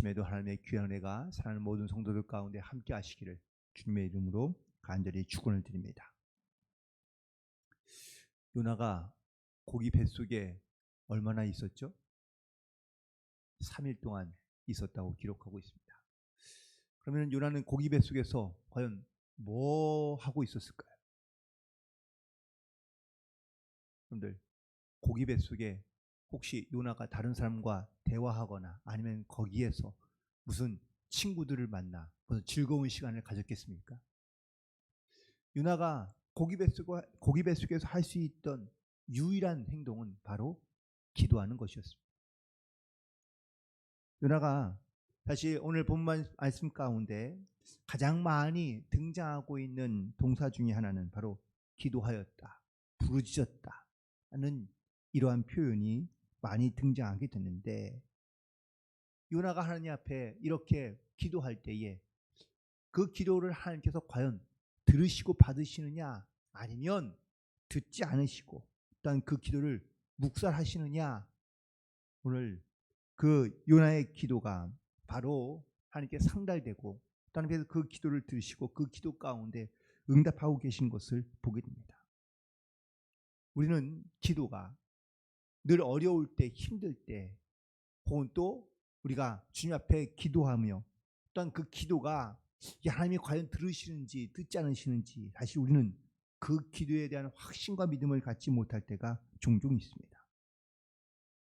아침에도 하나님의 귀한 은혜가 사랑하는 모든 성도들 가운데 함께 하시기를 주님의 이름으로 간절히 축원을 드립니다. 요나가 고기 뱃속에 얼마나 있었죠? 3일 동안 있었다고 기록하고 있습니다. 그러면 요나는 고기 뱃속에서 과연 뭐 하고 있었을까요? 여러분들, 고기 뱃속에 혹시 요나가 다른 사람과 대화하거나 아니면 거기에서 무슨 친구들을 만나 무슨 즐거운 시간을 가졌겠습니까? 요나가 고기 뱃속에서 할 수 있던 유일한 행동은 바로 기도하는 것이었습니다. 요나가 사실 오늘 본문 말씀 가운데 가장 많이 등장하고 있는 동사 중에 하나는 바로 기도하였다, 부르짖었다 하는 이러한 표현이 많이 등장하게 됐는데, 요나가 하나님 앞에 이렇게 기도할 때에 그 기도를 하나님께서 과연 들으시고 받으시느냐, 아니면 듣지 않으시고 또한 그 기도를 묵살하시느냐, 오늘 그 요나의 기도가 바로 하나님께 상달되고 하나님께서 그 기도를 들으시고 그 기도 가운데 응답하고 계신 것을 보게 됩니다. 우리는 기도가 늘 어려울 때, 힘들 때, 혹은 또 우리가 주님 앞에 기도하며 또한 그 기도가 하나님이 과연 들으시는지 듣지 않으시는지 사실 우리는 그 기도에 대한 확신과 믿음을 갖지 못할 때가 종종 있습니다.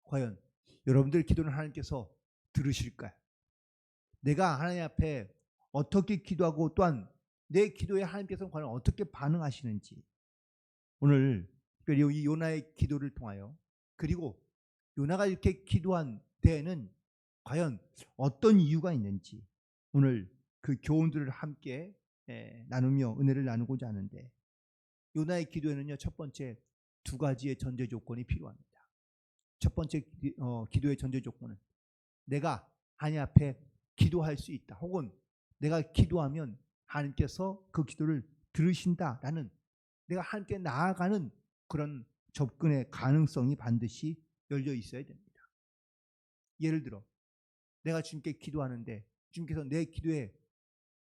과연 여러분들 기도는 하나님께서 들으실까요? 내가 하나님 앞에 어떻게 기도하고 또한 내 기도에 하나님께서는 과연 어떻게 반응하시는지, 오늘 특별히 이 요나의 기도를 통하여, 그리고 요나가 이렇게 기도한 데에는 과연 어떤 이유가 있는지 오늘 그 교훈들을 함께 나누며 은혜를 나누고자 하는데, 요나의 기도에는요, 첫 번째 두 가지의 전제 조건이 필요합니다. 첫 번째 기도의 전제 조건은 내가 하나님 앞에 기도할 수 있다, 혹은 내가 기도하면 하나님께서 그 기도를 들으신다라는, 내가 하나님께 나아가는 그런 접근의 가능성이 반드시 열려 있어야 됩니다. 예를 들어 내가 주님께 기도하는데 주님께서 내 기도에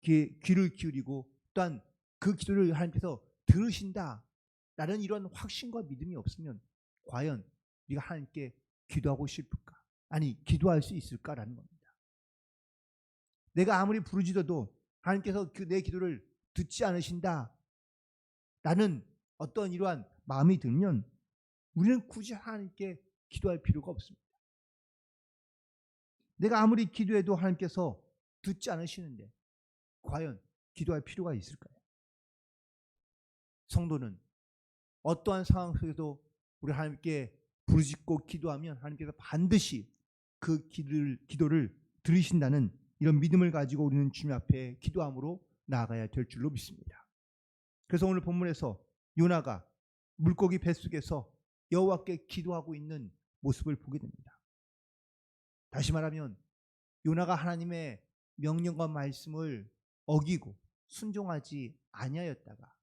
귀를 기울이고 또한 그 기도를 하나님께서 들으신다라는 이런 확신과 믿음이 없으면 과연 우리가 하나님께 기도하고 싶을까? 아니, 기도할 수 있을까라는 겁니다. 내가 아무리 부르짖어도 하나님께서 내 기도를 듣지 않으신다라는 어떤 이러한 마음이 들면 우리는 굳이 하나님께 기도할 필요가 없습니다. 내가 아무리 기도해도 하나님께서 듣지 않으시는데 과연 기도할 필요가 있을까요? 성도는 어떠한 상황 속에도 우리 하나님께 부르짖고 기도하면 하나님께서 반드시 그 기도를 들으신다는 이런 믿음을 가지고 우리는 주님 앞에 기도함으로 나아가야 될 줄로 믿습니다. 그래서 오늘 본문에서 요나가 물고기 뱃속에서 여호와께 기도하고 있는 모습을 보게 됩니다. 다시 말하면 요나가 하나님의 명령과 말씀을 어기고 순종하지 아니하였다가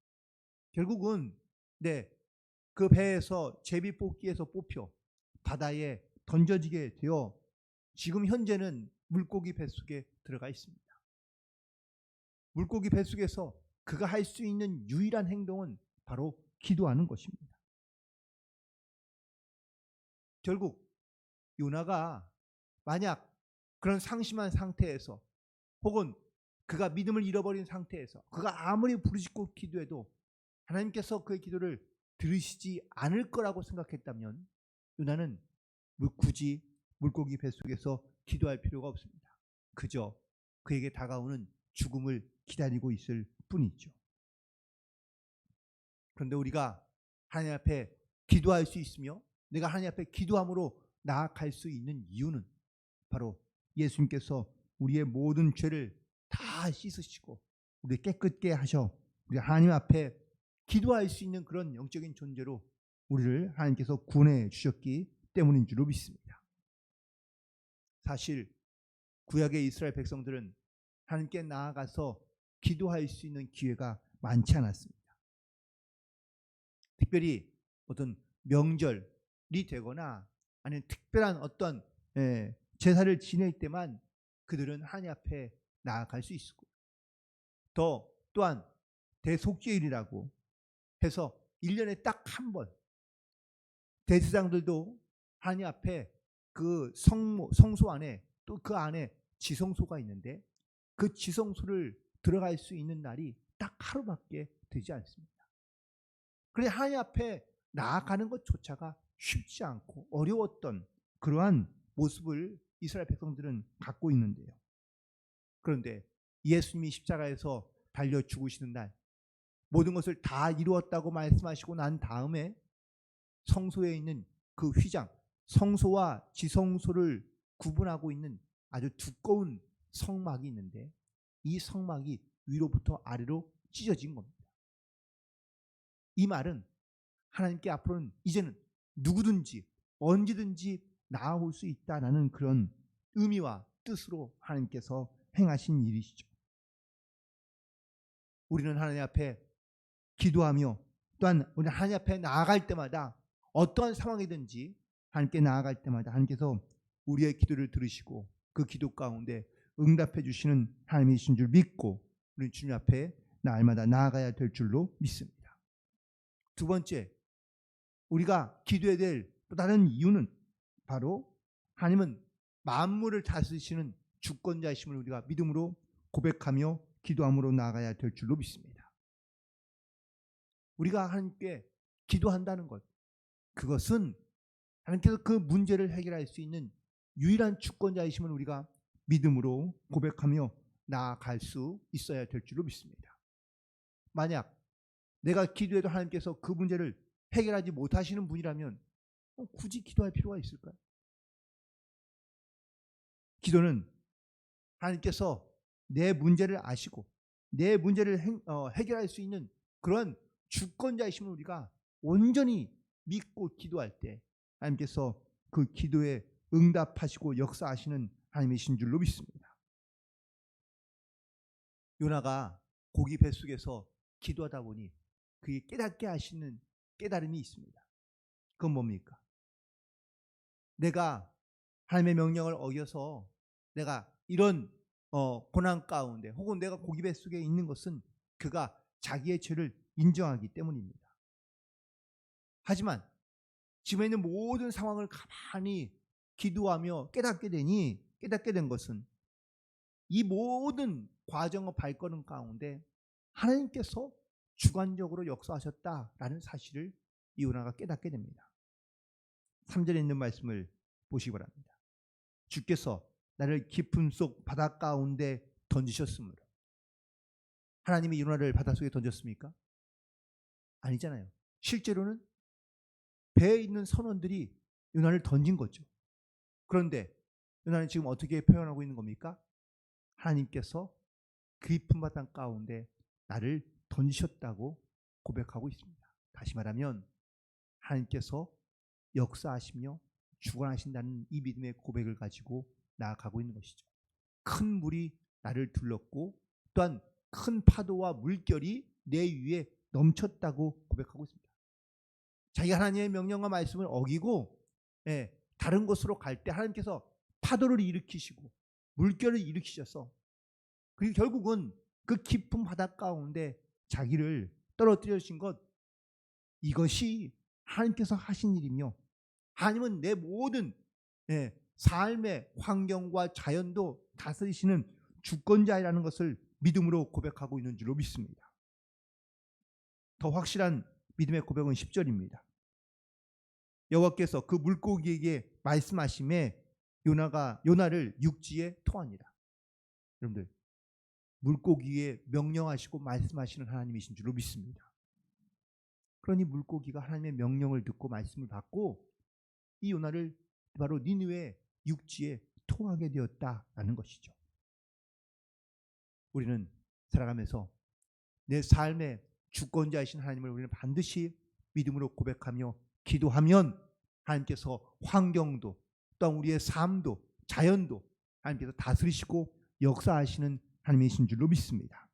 결국은 그 배에서 제비뽑기에서 뽑혀 바다에 던져지게 되어 지금 현재는 물고기 뱃속에 들어가 있습니다. 물고기 뱃속에서 그가 할 수 있는 유일한 행동은 바로 기도하는 것입니다. 결국 요나가 만약 그런 상심한 상태에서, 혹은 그가 믿음을 잃어버린 상태에서 그가 아무리 부르짖고 기도해도 하나님께서 그의 기도를 들으시지 않을 거라고 생각했다면 요나는 굳이 물고기 뱃속에서 기도할 필요가 없습니다. 그저 그에게 다가오는 죽음을 기다리고 있을 뿐이죠. 그런데 우리가 하나님 앞에 기도할 수 있으며 내가 하나님 앞에 기도함으로 나아갈 수 있는 이유는 바로 예수님께서 우리의 모든 죄를 다 씻으시고 우리 깨끗게 하셔 우리 하나님 앞에 기도할 수 있는 그런 영적인 존재로 우리를 하나님께서 구원해 주셨기 때문인 줄로 믿습니다. 사실 구약의 이스라엘 백성들은 하나님께 나아가서 기도할 수 있는 기회가 많지 않았습니다. 특별히 어떤 명절이 되거나 아니면 특별한 어떤 제사를 지낼 때만 그들은 하나님 앞에 나아갈 수 있고, 또한 대속죄일이라고 해서 1년에 딱 한 번 대제사장들도 하나님 앞에 그 성소 안에, 또 그 안에 지성소가 있는데 그 지성소를 들어갈 수 있는 날이 딱 하루밖에 되지 않습니다. 그래 하나님 앞에 나아가는 것조차가 쉽지 않고 어려웠던 그러한 모습을 이스라엘 백성들은 갖고 있는데요. 그런데 예수님이 십자가에서 달려 죽으시는 날, 모든 것을 다 이루었다고 말씀하시고 난 다음에 성소에 있는 그 휘장, 성소와 지성소를 구분하고 있는 아주 두꺼운 성막이 있는데 이 성막이 위로부터 아래로 찢어진 겁니다. 이 말은 하나님께 앞으로는 이제는 누구든지 언제든지 나아올 수 있다라는 그런 의미와 뜻으로 하나님께서 행하신 일이시죠. 우리는 하나님 앞에 기도하며 또한 우리 하나님 앞에 나아갈 때마다 어떠한 상황이든지 하나님께 나아갈 때마다 하나님께서 우리의 기도를 들으시고 그 기도 가운데 응답해 주시는 하나님이신 줄 믿고 우리 주님 앞에 날마다 나아가야 될 줄로 믿습니다. 두 번째, 우리가 기도해야 될 또 다른 이유는 바로 하나님은 만물을 다스리시는 주권자이심을 우리가 믿음으로 고백하며 기도함으로 나아가야 될 줄로 믿습니다. 우리가 하나님께 기도한다는 것, 그것은 하나님께서 그 문제를 해결할 수 있는 유일한 주권자이심을 우리가 믿음으로 고백하며 나아갈 수 있어야 될 줄로 믿습니다. 만약 내가 기도해도 하나님께서 그 문제를 해결하지 못하시는 분이라면 굳이 기도할 필요가 있을까요? 기도는 하나님께서 내 문제를 아시고 내 문제를 해결할 수 있는 그런 주권자이심을 우리가 온전히 믿고 기도할 때 하나님께서 그 기도에 응답하시고 역사하시는 하나님이신 줄로 믿습니다. 요나가 고기 뱃속에서 기도하다 보니 그게 깨닫게 하시는 깨달음이 있습니다. 그건 뭡니까? 내가 하나님의 명령을 어겨서 내가 이런 고난 가운데 혹은 내가 고기 뱃속에 있는 것은 그가 자기의 죄를 인정하기 때문입니다. 하지만 지금에 있는 모든 상황을 가만히 기도하며 깨닫게 된 것은 이 모든 과정의 발걸음 가운데 하나님께서 주관적으로 역사하셨다라는 사실을 요나가 깨닫게 됩니다. 3절에 있는 말씀을 보시기 바랍니다. 주께서 나를 깊은 속 바다 가운데 던지셨으므로. 하나님이 요나를 바닷속에 던졌습니까? 아니잖아요. 실제로는 배에 있는 선원들이 요나를 던진 거죠. 그런데 요나는 지금 어떻게 표현하고 있는 겁니까? 하나님께서 깊은 바다 가운데 나를 던지셨다고 고백하고 있습니다. 다시 말하면 하나님께서 역사하시며 주관하신다는 이 믿음의 고백을 가지고 나아가고 있는 것이죠. 큰 물이 나를 둘렀고 또한 큰 파도와 물결이 내 위에 넘쳤다고 고백하고 있습니다. 자기가 하나님의 명령과 말씀을 어기고 다른 곳으로 갈 때 하나님께서 파도를 일으키시고 물결을 일으키셔서 그리고 결국은 그 깊은 바다 가운데 자기를 떨어뜨려 주신 것, 이것이 하나님께서 하신 일이며 하나님은 내 모든 삶의 환경과 자연도 다스리시는 주권자이라는 것을 믿음으로 고백하고 있는 줄로 믿습니다. 더 확실한 믿음의 고백은 10절입니다. 여호와께서 그 물고기에게 말씀하심에 요나를 육지에 토하니라. 여러분들, 물고기에 명령하시고 말씀하시는 하나님이신 줄로 믿습니다. 그러니 물고기가 하나님의 명령을 듣고 말씀을 받고 이 요나를 바로 니느웨 육지에 토하게 되었다라는 것이죠. 우리는 살아가면서 내 삶의 주권자이신 하나님을 우리는 반드시 믿음으로 고백하며 기도하면 하나님께서 환경도 또한 우리의 삶도 자연도 하나님께서 다스리시고 역사하시는 하나님이신 줄로 믿습니다.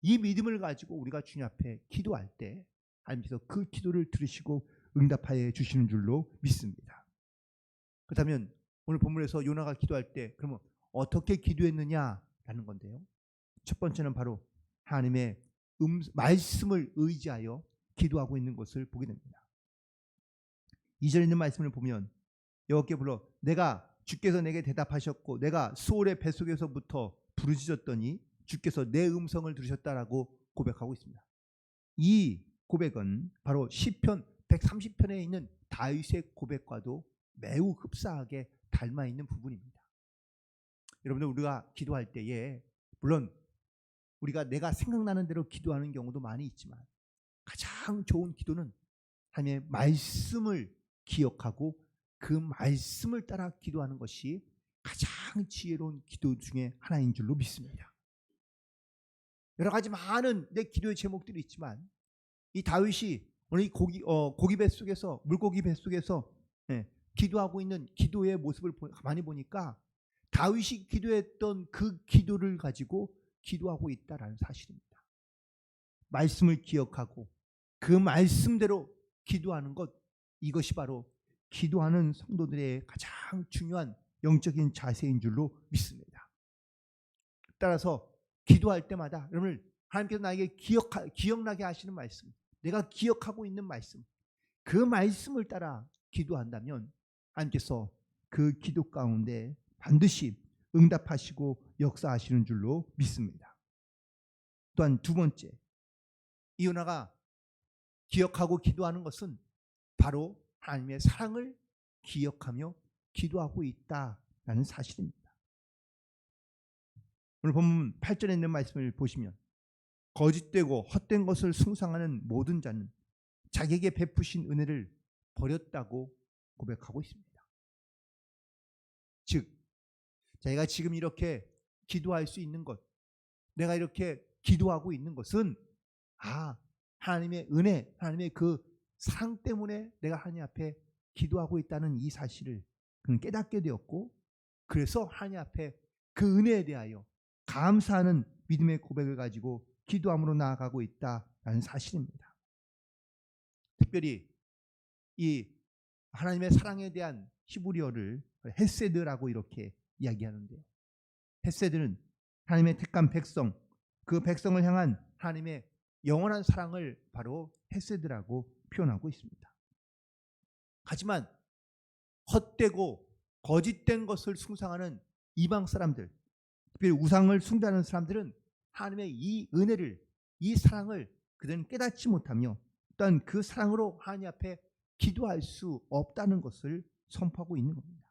이 믿음을 가지고 우리가 주님 앞에 기도할 때 하나님께서 그 기도를 들으시고 응답하여 주시는 줄로 믿습니다. 그렇다면 오늘 본문에서 요나가 기도할 때 그러면 어떻게 기도했느냐라는 건데요. 첫 번째는 바로 하나님의 말씀을 의지하여 기도하고 있는 것을 보게 됩니다. 2절에 있는 말씀을 보면 여호와께 불러 내가 주께서 내게 대답하셨고 내가 수월의 뱃속에서부터 부르짖었더니 주께서 내 음성을 들으셨다라고 고백하고 있습니다. 이 고백은 바로 시편 130편에 있는 다윗의 고백과도 매우 흡사하게 닮아 있는 부분입니다. 여러분들 우리가 기도할 때에 물론 우리가 내가 생각나는 대로 기도하는 경우도 많이 있지만 가장 좋은 기도는 하나님의 말씀을 기억하고 그 말씀을 따라 기도하는 것이 가장 지혜로운 기도 중에 하나인 줄로 믿습니다. 여러 가지 많은 내 기도의 제목들이 있지만 이 다윗이 오늘 이 고기 뱃속에서 물고기 뱃속에서 기도하고 있는 기도의 모습을 가만히 보니까 다윗이 기도했던 그 기도를 가지고 기도하고 있다라는 사실입니다. 말씀을 기억하고 그 말씀대로 기도하는 것, 이것이 바로 기도하는 성도들의 가장 중요한 영적인 자세인 줄로 믿습니다. 따라서 기도할 때마다 여러분 하나님께서 나에게 기억나게 하시는 말씀, 내가 기억하고 있는 말씀, 그 말씀을 따라 기도한다면 하나님께서 그 기도 가운데 반드시 응답하시고 역사하시는 줄로 믿습니다. 또한 두 번째, 이요나가 기억하고 기도하는 것은 바로 하나님의 사랑을 기억하며 기도하고 있다라는 사실입니다. 오늘 본문 8절에 있는 말씀을 보시면 거짓되고 헛된 것을 숭상하는 모든 자는 자기에게 베푸신 은혜를 버렸다고 고백하고 있습니다. 즉 자기가 지금 이렇게 기도할 수 있는 것, 내가 이렇게 기도하고 있는 것은 하나님의 은혜, 하나님의 그 사랑 때문에 내가 하나님 앞에 기도하고 있다는 이 사실을 그는 깨닫게 되었고, 그래서 하나님 앞에 그 은혜에 대하여 감사하는 믿음의 고백을 가지고 기도함으로 나아가고 있다라는 사실입니다. 특별히 이 하나님의 사랑에 대한 히브리어를 헤세드라고 이렇게 이야기하는데요. 헤세드는 하나님의 택한 백성, 그 백성을 향한 하나님의 영원한 사랑을 바로 헤세드라고 표현하고 있습니다. 하지만 헛되고 거짓된 것을 숭상하는 이방 사람들, 특별히 우상을 숭배하는 사람들은 하나님의 이 은혜를, 이 사랑을 그들은 깨닫지 못하며 또한 그 사랑으로 하나님 앞에 기도할 수 없다는 것을 선포하고 있는 겁니다.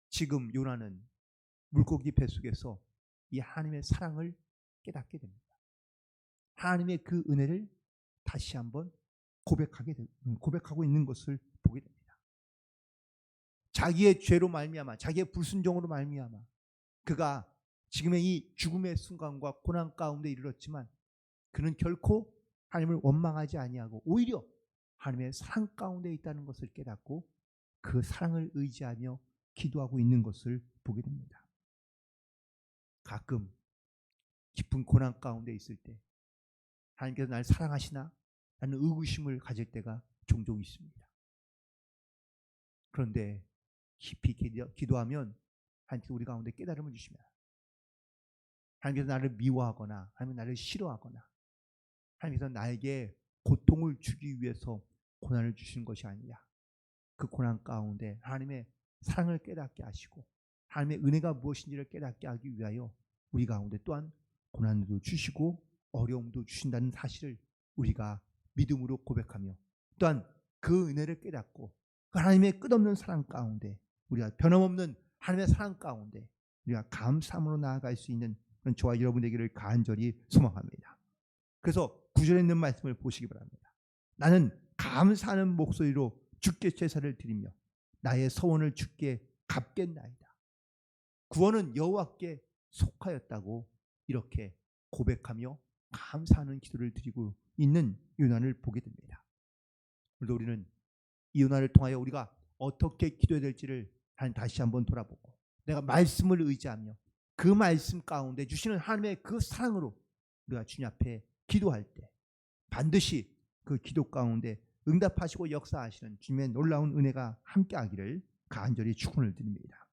지금 요나는 물고기 뱃속에서 이 하나님의 사랑을 깨닫게 됩니다. 하나님의 그 은혜를 다시 한번 고백하고 있는 것을 보게 됩니다. 자기의 죄로 말미암아, 자기의 불순종으로 말미암아 그가 지금의 이 죽음의 순간과 고난 가운데 이르렀지만 그는 결코 하나님을 원망하지 아니하고 오히려 하나님의 사랑 가운데 있다는 것을 깨닫고 그 사랑을 의지하며 기도하고 있는 것을 보게 됩니다. 가끔 깊은 고난 가운데 있을 때 하나님께서 날 사랑하시나? 라는 의구심을 가질 때가 종종 있습니다. 그런데 깊이 기도하면 하나님께서 우리 가운데 깨달음을 주십니다. 하나님께서 나를 미워하거나 하나님 나를 싫어하거나 하나님께서 나에게 고통을 주기 위해서 고난을 주시는 것이 아니라 그 고난 가운데 하나님의 사랑을 깨닫게 하시고 하나님의 은혜가 무엇인지를 깨닫게 하기 위하여 우리 가운데 또한 고난도 주시고 어려움도 주신다는 사실을 우리가 믿음으로 고백하며 또한 그 은혜를 깨닫고 그 하나님의 끝없는 사랑 가운데 우리가 변함없는 하나님의 사랑 가운데 우리가 감사함으로 나아갈 수 있는 그런 저와 여러분 되기를 간절히 소망합니다. 그래서 9절에 있는 말씀을 보시기 바랍니다. 나는 감사하는 목소리로 주께 제사를 드리며 나의 서원을 주께 갚겠나이다. 구원은 여호와께 속하였다고 이렇게 고백하며 감사하는 기도를 드리고 있는 요나를 보게 됩니다. 그래서 우리는 이 요나를 통하여 우리가 어떻게 기도해야 될지를 다시 한번 돌아보고 내가 말씀을 의지하며 그 말씀 가운데 주시는 하나님의 그 사랑으로 우리가 주님 앞에 기도할 때 반드시 그 기도 가운데 응답하시고 역사하시는 주님의 놀라운 은혜가 함께하기를 간절히 축원을 드립니다.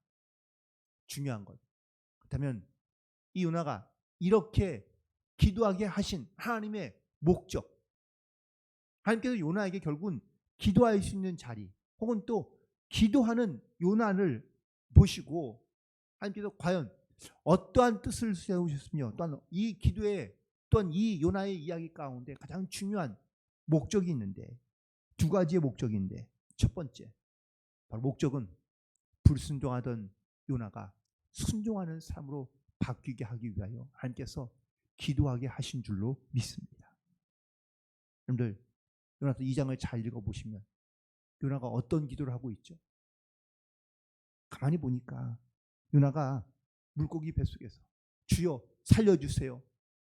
중요한 것. 그렇다면 이 요나가 이렇게 기도하게 하신 하나님의 목적, 하나님께서 요나에게 결국은 기도할 수 있는 자리 혹은 또 기도하는 요나를 보시고 하나님께서 과연 어떠한 뜻을 세우셨으며 또한 이 기도에 또한 이 요나의 이야기 가운데 가장 중요한 목적이 있는데 두 가지의 목적인데 첫 번째 바로 목적은 불순종하던 요나가 순종하는 삶으로 바뀌게 하기 위하여 하나님께서 기도하게 하신 줄로 믿습니다. 여러분들 요나서 2장을 잘 읽어보시면 요나가 어떤 기도를 하고 있죠? 가만히 보니까 요나가 물고기 뱃속에서 주여 살려주세요.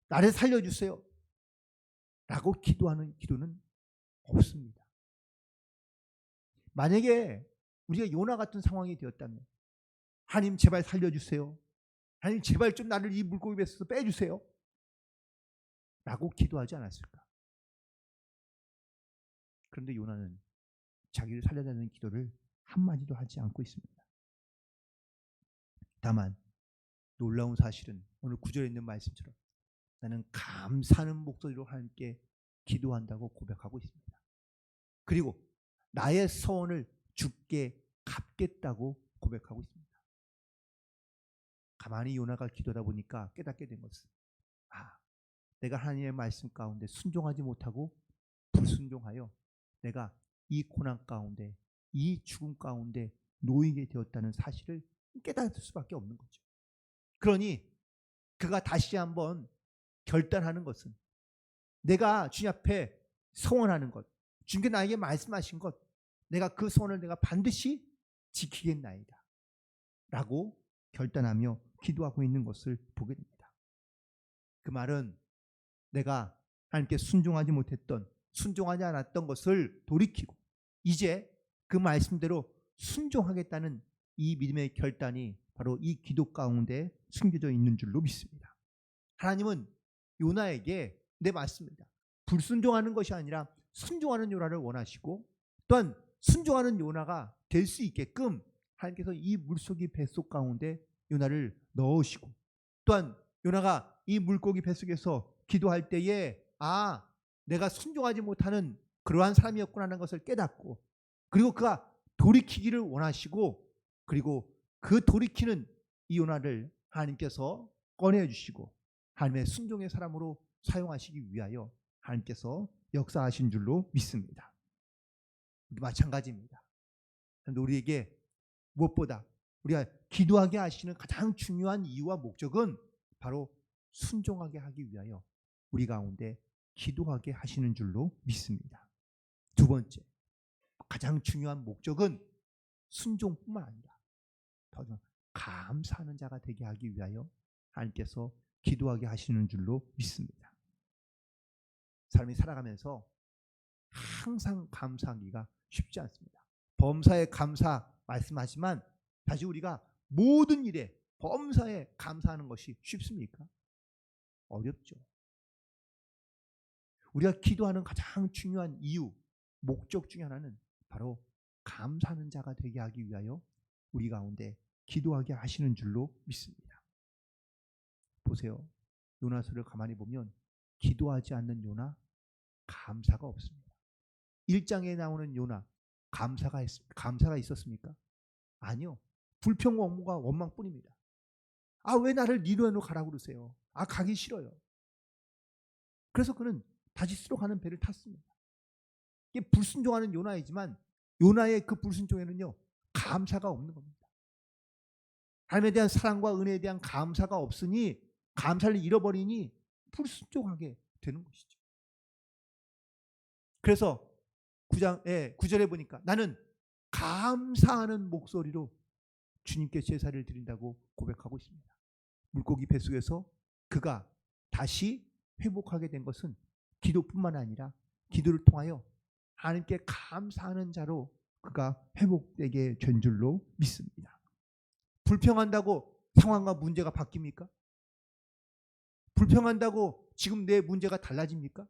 나를 살려주세요. 라고 기도하는 기도는 없습니다. 만약에 우리가 요나 같은 상황이 되었다면 하나님 제발 살려주세요. 하나님 제발 좀 나를 이 물고기 뱃속에서 빼주세요. 라고 기도하지 않았을까? 그런데 요나는 자기를 살려달라는 기도를 한마디도 하지 않고 있습니다. 다만 놀라운 사실은 오늘 구절에 있는 말씀처럼 나는 감사하는 목소리로 하나님께 기도한다고 고백하고 있습니다. 그리고 나의 서원을 주께 갚겠다고 고백하고 있습니다. 가만히 요나가 기도하다 보니까 깨닫게 된 것은 내가 하나님의 말씀 가운데 순종하지 못하고 불순종하여 내가 이 고난 가운데 이 죽음 가운데 놓이게 되었다는 사실을 깨달을 수밖에 없는 거죠. 그러니 그가 다시 한번 결단하는 것은 내가 주님 앞에 소원하는 것, 주님께 나에게 말씀하신 것, 내가 그 소원을 내가 반드시 지키겠나이다 라고 결단하며 기도하고 있는 것을 보게 됩니다. 그 말은 내가 하나님께 순종하지 않았던 것을 돌이키고 이제 그 말씀대로 순종하겠다는 이 믿음의 결단이 바로 이 기도 가운데 숨겨져 있는 줄로 믿습니다. 하나님은 요나에게 맞습니다. 불순종하는 것이 아니라 순종하는 요나를 원하시고 또한 순종하는 요나가 될 수 있게끔 하나님께서 이 물고기 뱃속 가운데 요나를 넣으시고 또한 요나가 이 물고기 뱃속에서 기도할 때에 내가 순종하지 못하는 그러한 사람이었구나 하는 것을 깨닫고 그리고 그가 돌이키기를 원하시고 그리고 그 돌이키는 이 요나를 하나님께서 꺼내주시고 하나님의 순종의 사람으로 사용하시기 위하여 하나님께서 역사하신 줄로 믿습니다. 마찬가지입니다. 우리에게 무엇보다 우리가 기도하게 하시는 가장 중요한 이유와 목적은 바로 순종하게 하기 위하여 우리 가운데 기도하게 하시는 줄로 믿습니다. 두 번째, 가장 중요한 목적은 순종뿐만 아니라 더 감사하는 자가 되게 하기 위하여 하나님께서 기도하게 하시는 줄로 믿습니다. 사람이 살아가면서 항상 감사하기가 쉽지 않습니다. 범사에 감사 말씀하지만 다시 우리가 모든 일에 범사에 감사하는 것이 쉽습니까? 어렵죠. 우리가 기도하는 가장 중요한 이유, 목적 중에 하나는 바로 감사하는 자가 되게 하기 위하여 우리 가운데 기도하게 하시는 줄로 믿습니다. 보세요. 요나서를 가만히 보면 기도하지 않는 요나, 감사가 없습니다. 1장에 나오는 요나, 감사가 있었습니까? 아니요. 불평, 원망뿐입니다. 왜 나를 니누에로 가라고 그러세요? 가기 싫어요. 그래서 그는 다시스로 가는 배를 탔습니다. 이게 불순종하는 요나이지만 요나의 그 불순종에는요 감사가 없는 겁니다. 하나님에 대한 사랑과 은혜에 대한 감사가 없으니 감사를 잃어버리니 불순종하게 되는 것이죠. 그래서 9절에 보니까 나는 감사하는 목소리로 주님께 제사를 드린다고 고백하고 있습니다. 물고기 뱃속에서 그가 다시 회복하게 된 것은 기도뿐만 아니라 기도를 통하여 하나님께 감사하는 자로 그가 회복되게 된 줄로 믿습니다. 불평한다고 상황과 문제가 바뀝니까? 불평한다고 지금 내 문제가 달라집니까?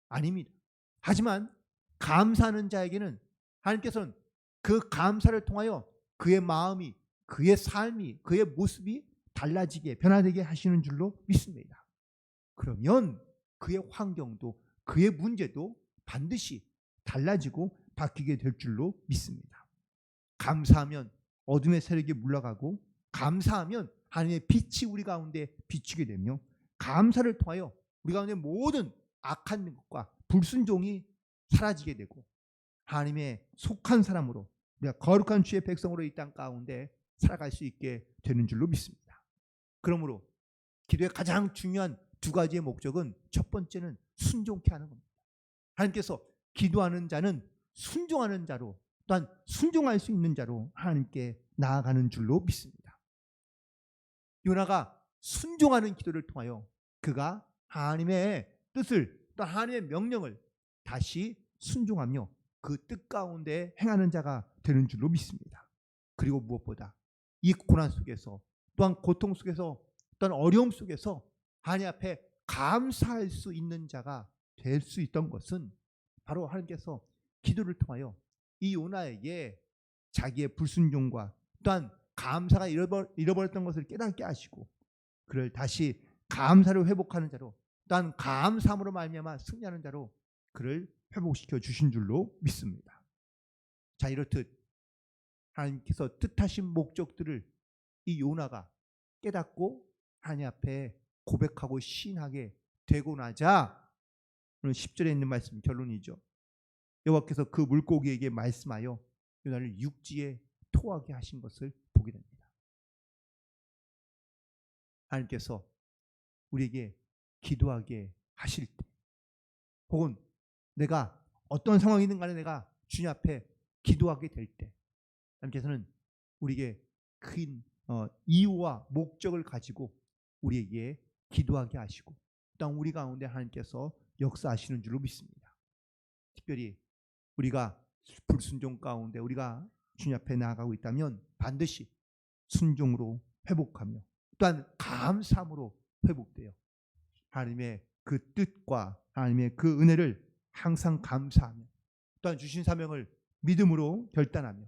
아닙니다. 하지만 감사하는 자에게는 하나님께서는 그 감사를 통하여 그의 마음이 그의 삶이, 그의 모습이 달라지게, 변화되게 하시는 줄로 믿습니다. 그러면 그의 환경도, 그의 문제도 반드시 달라지고 바뀌게 될 줄로 믿습니다. 감사하면 어둠의 세력이 물러가고, 감사하면 하나님의 빛이 우리 가운데 비추게 되며, 감사를 통하여 우리 가운데 모든 악한 것과 불순종이 사라지게 되고, 하나님의 속한 사람으로, 우리가 거룩한 주의 백성으로 이 땅 가운데 살아갈 수 있게 되는 줄로 믿습니다. 그러므로 기도의 가장 중요한 두 가지의 목적은, 첫 번째는 순종케 하는 겁니다. 하나님께서 기도하는 자는 순종하는 자로, 또한 순종할 수 있는 자로 하나님께 나아가는 줄로 믿습니다. 요나가 순종하는 기도를 통하여 그가 하나님의 뜻을, 또 하나님의 명령을 다시 순종하며 그 뜻 가운데 행하는 자가 되는 줄로 믿습니다. 그리고 무엇보다 이 고난 속에서, 또한 고통 속에서, 또한 어려움 속에서 하나님 앞에 감사할 수 있는 자가 될 수 있던 것은, 바로 하나님께서 기도를 통하여 이 요나에게 자기의 불순종과 또한 감사가 잃어버렸던 것을 깨닫게 하시고, 그를 다시 감사를 회복하는 자로, 또한 감사함으로 말미암아 승리하는 자로 그를 회복시켜 주신 줄로 믿습니다. 자, 이렇듯 하나님께서 뜻하신 목적들을 이 요나가 깨닫고 하나님 앞에 고백하고 시인하게 되고 나자, 오늘 10절에 있는 말씀 결론이죠. 여호와께서 그 물고기에게 말씀하여 요나를 육지에 토하게 하신 것을 보게 됩니다. 하나님께서 우리에게 기도하게 하실 때, 혹은 내가 어떤 상황이든 간에 내가 주님 앞에 기도하게 될 때, 하나님께서는 우리에게 큰 이유와 목적을 가지고 우리에게 기도하게 하시고, 또한 우리 가운데 하나님께서 역사하시는 줄로 믿습니다. 특별히 우리가 불순종 가운데 우리가 주님 앞에 나아가고 있다면 반드시 순종으로 회복하며, 또한 감사함으로 회복되어 하나님의 그 뜻과 하나님의 그 은혜를 항상 감사하며, 또한 주신 사명을 믿음으로 결단하며,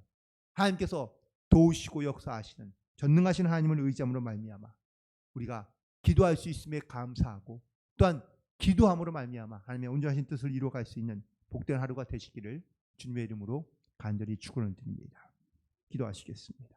하나님께서 도우시고 역사하시는 전능하신 하나님을 의지함으로 말미암아 우리가 기도할 수 있음에 감사하고, 또한 기도함으로 말미암아 하나님의 온전하신 뜻을 이루어갈 수 있는 복된 하루가 되시기를 주님의 이름으로 간절히 축원을 드립니다. 기도하시겠습니다.